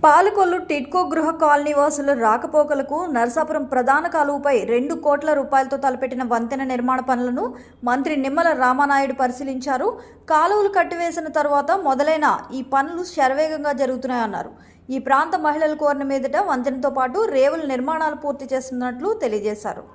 పాలకొల్లు టిడ్కో గృహ కాలనీ వాసుల రాకపోకలకు నరసాపురం ప్రధాన కాలువపై 2 కోట్ల రూపాయలతో తలపెట్టిన వంతెన నిర్మాణ పనులను మంత్రి నిమ్మల రామానాయుడు పరిశీలించారు. కాలువలు కట్టివేసిన తర్వాత మొదలైన ఈ పనులు శరవేగంగా జరుగుతున్నాయన్నారు. ఈ ప్రాంత మహిళలు కోరిన మీదట వంతెనతో పాటు రేవుల నిర్మాణాలు పూర్తి చేస్తున్నట్లు తెలియజేశారు.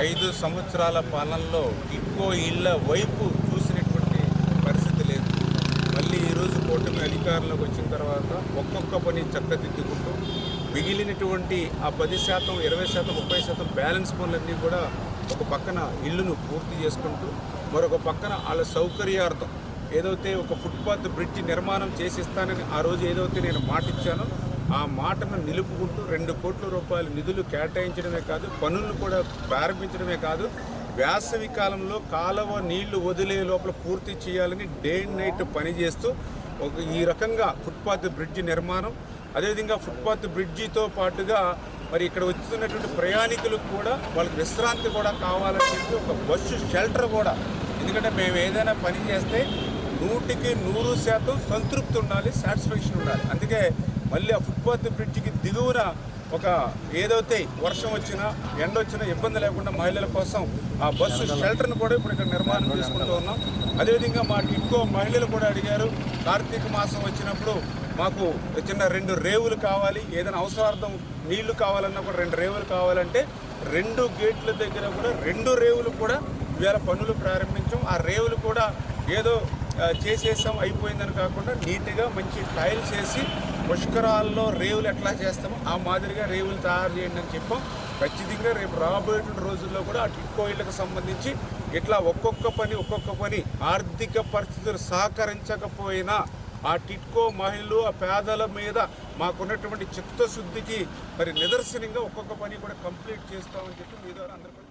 5 సంవత్సరాల పాలనలో టిడ్కో ఇళ్ల వైపు చూసినటువంటి పరిస్థితి లేదు. మళ్ళీ ఈరోజు కూటమి అధికారంలోకి వచ్చిన తర్వాత ఒక్కొక్క పని చక్కదిద్దుకుంటూ మిగిలినటువంటి ఆ 10%, 20%, 30% బ్యాలెన్స్ పనులన్నీ కూడా ఒక పక్కన ఇళ్లను పూర్తి చేసుకుంటూ మరొక పక్కన వాళ్ళ సౌకర్యార్థం ఏదైతే ఒక ఫుట్పాత్ బ్రిడ్జి నిర్మాణం చేసిస్తానని ఆ రోజు ఏదైతే నేను మాటిచ్చానో ఆ మాటను నిలుపుకుంటూ 2 కోట్ల రూపాయల నిధులు కేటాయించడమే కాదు, పనులను కూడా ప్రారంభించడమే కాదు, వేసవి కాలంలో కాలువ నీళ్లు వదిలే లోపల పూర్తి చేయాలని డే అండ్ నైట్ పనిచేస్తూ ఈ రకంగా ఫుట్పాత్ బ్రిడ్జి నిర్మాణం, అదేవిధంగా ఫుట్పాత్ బ్రిడ్జితో పాటుగా మరి ఇక్కడ వస్తున్నటువంటి ప్రయాణికులకు కూడా వాళ్ళకి విశ్రాంతి కూడా కావాలని చెప్పి ఒక బస్సు షెల్టర్ కూడా. ఎందుకంటే మేము ఏదైనా పని చేస్తే 100కి 100% సంతృప్తి ఉండాలి, సాటిస్ఫాక్షన్ ఉండాలి. అందుకే మళ్ళీ ఆ ఫుట్పాత్ బ్రిడ్జికి దిగువన ఒక ఏదైతే వర్షం వచ్చినా ఎండ వచ్చినా ఇబ్బంది లేకుండా మహిళల కోసం ఆ బస్సు షెల్టర్ను కూడా ఇప్పుడు ఇక్కడ నిర్మాణం చేసుకుంటూ ఉన్నాం. అదేవిధంగా మా టిడ్కో మహిళలు కూడా అడిగారు, కార్తీక మాసం వచ్చినప్పుడు మాకు చిన్న 2 రేవులు కావాలి, ఏదైనా అవసరార్థం నీళ్లు కావాలన్నా కూడా 2 రేవులు కావాలంటే 2 గేట్ల దగ్గర కూడా 2 రేవులు కూడా ఇవాళ పనులు ప్రారంభించాం. ఆ రేవులు కూడా ఏదో చేసేసాం అయిపోయిందని కాకుండా నీట్గా మంచి టైల్స్ వేసి పుష్కరాల్లో రేవులు ఎట్లా చేస్తామో ఆ మాదిరిగా రేవులు తయారు చేయండి అని చెప్పాం. ఖచ్చితంగా రేపు రాబోయే రోజుల్లో కూడా ఆ టిడ్కో ఇళ్లకు సంబంధించి ఇట్లా ఒక్కొక్క పని ఆర్థిక పరిస్థితులు సహకరించకపోయినా ఆ టిడ్కో మహిళలు ఆ పేదల మీద మాకున్నటువంటి చిత్తశుద్ధికి మరి నిదర్శనంగా ఒక్కొక్క పని కూడా కంప్లీట్ చేస్తామని చెప్పి మీ ద్వారా అందరూ